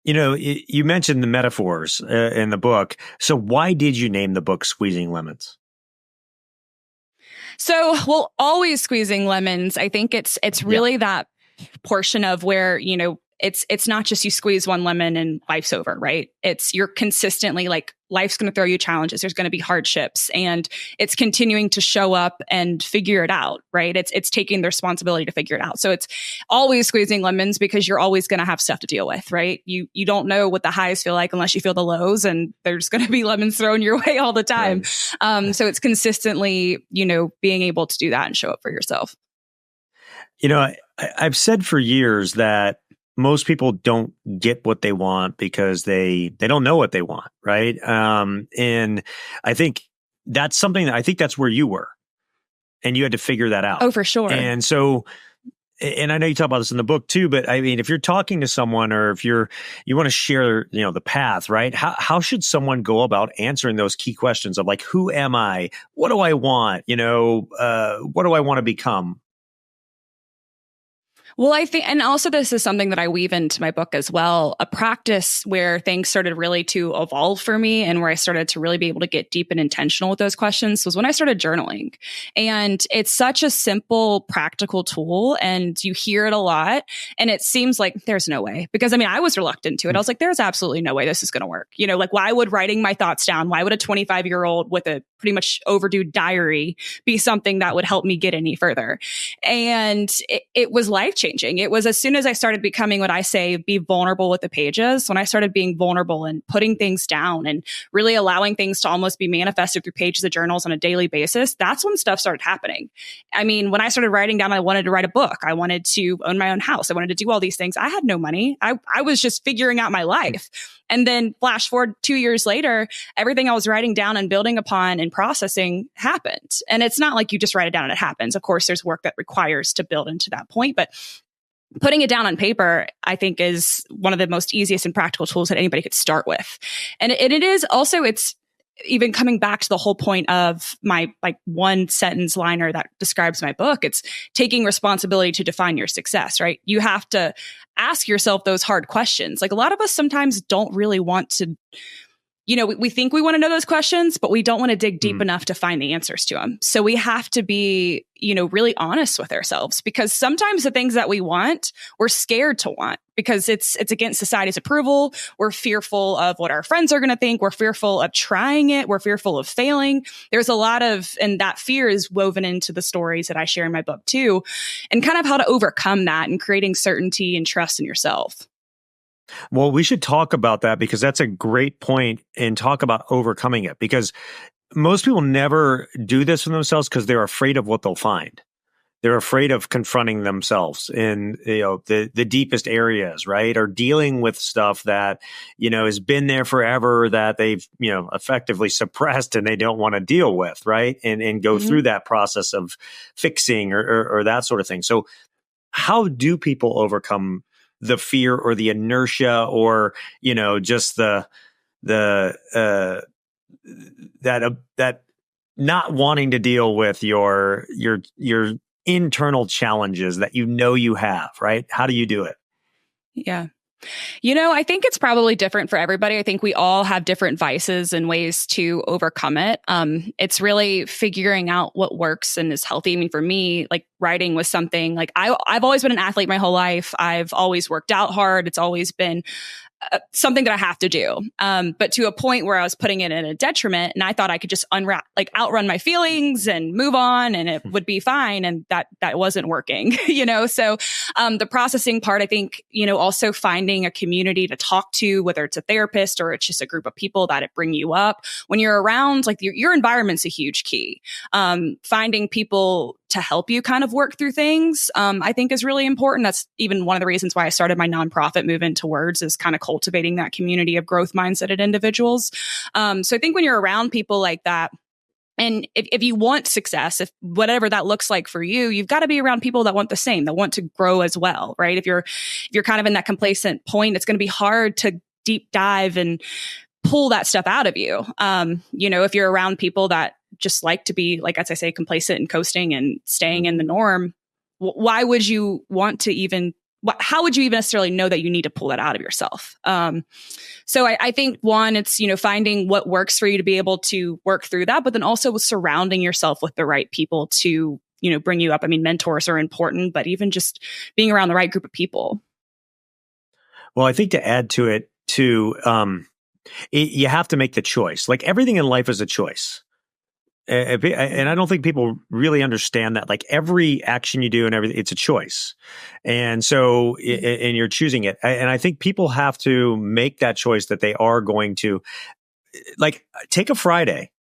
You mentioned the metaphors in the book. So why did you name the book Squeezing Lemons? So, well, always squeezing lemons. I think it's really that portion of where, it's not just you squeeze one lemon and life's over, right? It's you're consistently like life's going to throw you challenges. There's going to be hardships, and it's continuing to show up and figure it out, right? It's taking the responsibility to figure it out. So it's always squeezing lemons because you're always going to have stuff to deal with, right? You don't know what the highs feel like unless you feel the lows, and there's going to be lemons thrown your way all the time. Right. So it's consistently, being able to do that and show up for yourself. I've said for years that most people don't get what they want because they don't know what they want, right? And I think that's something that I think that's where you were, and you had to figure that out. Oh, for sure. And so, and I know you talk about this in the book too, but I mean, if you're talking to someone or if you want to share, the path, right? How should someone go about answering those key questions of like, who am I? What do I want? What do I want to become? Well, I think, and also this is something that I weave into my book as well, a practice where things started really to evolve for me and where I started to really be able to get deep and intentional with those questions was when I started journaling. And it's such a simple, practical tool, and you hear it a lot, and it seems like there's no way. Because I was reluctant to it. I was like, there's absolutely no way this is going to work. Why would writing my thoughts down, why would a 25-year-old with a pretty much overdue diary be something that would help me get any further? And it was life-changing. It was as soon as I started becoming what I say, be vulnerable with the pages, when I started being vulnerable and putting things down and really allowing things to almost be manifested through pages of journals on a daily basis, that's when stuff started happening. When I started writing down, I wanted to write a book. I wanted to own my own house. I wanted to do all these things. I had no money. I was just figuring out my life. And then flash forward 2 years later, everything I was writing down and building upon and processing happened. And it's not like you just write it down and it happens. Of course, there's work that requires to build into that point, but putting it down on paper, I think, is one of the most easiest and practical tools that anybody could start with. And it is also, it's even coming back to the whole point of my one sentence liner that describes my book. It's taking responsibility to define your success, right? You have to ask yourself those hard questions. Like a lot of us sometimes don't really want to, we think we want to know those questions, but we don't want to dig deep enough to find the answers to them. So we have to be, really honest with ourselves, because sometimes the things that we want, we're scared to want because it's against society's approval. We're fearful of what our friends are going to think. We're fearful of trying it. We're fearful of failing. There's a lot of, and that fear is woven into the stories that I share in my book too, and kind of how to overcome that and creating certainty and trust in yourself. Well, we should talk about that because that's a great point, and talk about overcoming it, because most people never do this for themselves because they're afraid of what they'll find. They're afraid of confronting themselves in the deepest areas, right? Or dealing with stuff that, has been there forever that they've, effectively suppressed and they don't want to deal with, right? And go through that process of fixing or that sort of thing. So how do people overcome the fear or the inertia or, just that not wanting to deal with your internal challenges that you have, right? How do you do it? Yeah. I think it's probably different for everybody. I think we all have different vices and ways to overcome it. It's really figuring out what works and is healthy. For me, like writing was something like I've always been an athlete my whole life. I've always worked out hard. It's always been something that I have to do. But to a point where I was putting it in a detriment, and I thought I could just outrun my feelings and move on and it would be fine. And that wasn't working, So the processing part, I think, also finding a community to talk to, whether it's a therapist or it's just a group of people that bring you up. When you're around, like your environment's a huge key. Finding people to help you kind of work through things, I think is really important. That's even one of the reasons why I started my nonprofit Move Into Words, is kind of cultivating that community of growth mindset individuals. So I think when you're around people like that, and if you want success, if whatever that looks like for you, you've got to be around people that want the same, that want to grow as well, right? If you're kind of in that complacent point, it's going to be hard to deep dive and pull that stuff out of you. If you're around people that just like to be, like, as I say, complacent and coasting and staying in the norm, why would you want to even how would you even necessarily know that you need to pull that out of yourself? So I think one, it's, finding what works for you to be able to work through that, but then also surrounding yourself with the right people to, bring you up. I mean, mentors are important, but even just being around the right group of people. Well, I think to add to it too, you have to make the choice. Like everything in life is a choice. And I don't think people really understand that. Like every action you do and everything, it's a choice. And so, and you're choosing it. And I think people have to make that choice that they are going to, like, take a Friday,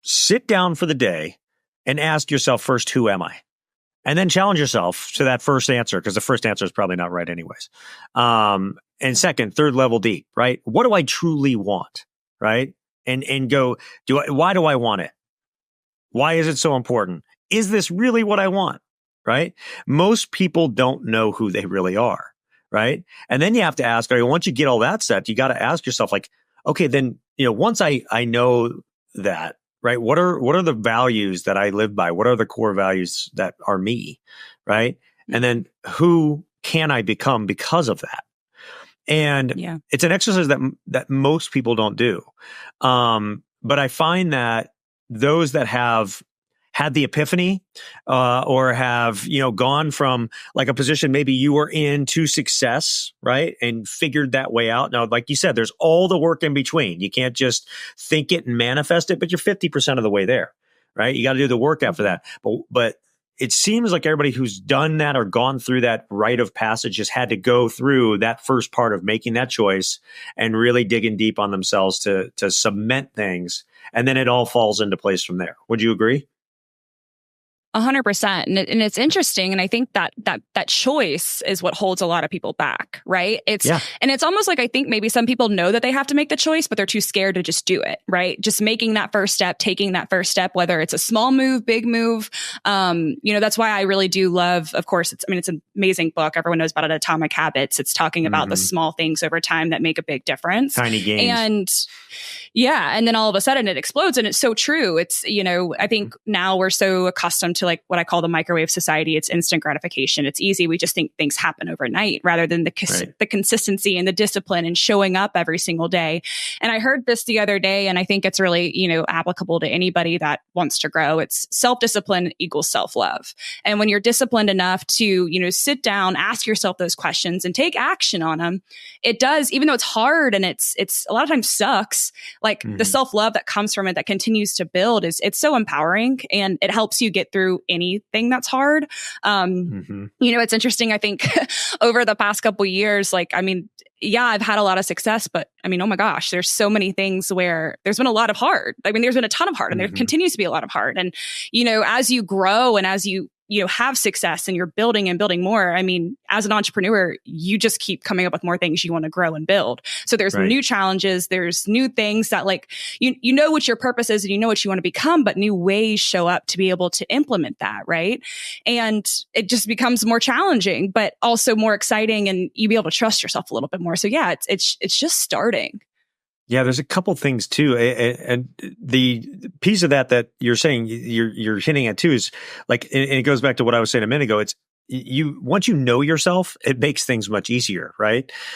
sit down for the day and ask yourself first, who am I? And then challenge yourself to that first answer, because the first answer is probably not right anyways. And second, third level deep, right? What do I truly want? Right? And go, why do I want it? Why is it so important? Is this really what I want? Right? Most people don't know who they really are. Right? And then you have to ask, once you get all that set, you got to ask yourself, like, okay, then, once I know that, right? What are the values that I live by? What are the core values that are me? Right? And then who can I become because of that? And it's an exercise that most people don't do. But I find that those that have had the epiphany, or have, gone from like a position maybe you were in to success, right? And figured that way out. Now, like you said, there's all the work in between. You can't just think it and manifest it, but you're 50% of the way there, right? You got to do the work after that. But it seems like everybody who's done that or gone through that rite of passage just had to go through that first part of making that choice and really digging deep on themselves to cement things. And then it all falls into place from there. Would you agree? 100%. And it's interesting. And I think that choice is what holds a lot of people back, right? And it's almost like, I think maybe some people know that they have to make the choice, but they're too scared to just do it, right? Just making that first step, taking that first step, whether it's a small move, big move. That's why I really do love, of course, it's an amazing book. Everyone knows about it, Atomic Habits. It's talking about the small things over time that make a big difference. Tiny gains. And then all of a sudden it explodes. And it's so true. It's, I think now we're so accustomed to like what I call the microwave society. It's instant gratification. It's easy. We just think things happen overnight rather than the consistency and the discipline and showing up every single day. And I heard this the other day, and I think it's really, applicable to anybody that wants to grow. It's self-discipline equals self-love. And when you're disciplined enough to, sit down, ask yourself those questions and take action on them, it does, even though it's hard and it's a lot of times sucks, like the self-love that comes from it that continues to build it's so empowering, and it helps you get through anything that's hard. It's interesting. I think over the past couple of years, I've had a lot of success, but oh my gosh, there's so many things where there's been a lot of hard. There's been a ton of hard, and there continues to be a lot of hard. And, as you grow and as you have success and you're building and building more, as an entrepreneur, you just keep coming up with more things you want to grow and build. So there's new challenges, there's new things that you know what your purpose is and you know what you want to become, but new ways show up to be able to implement that. Right. And it just becomes more challenging, but also more exciting, and you be able to trust yourself a little bit more. So yeah, it's just starting. Yeah, there's a couple things too, and the piece of that you're saying you're hinting at too is like, and it goes back to what I was saying a minute ago. It's once you know yourself, it makes things much easier, right?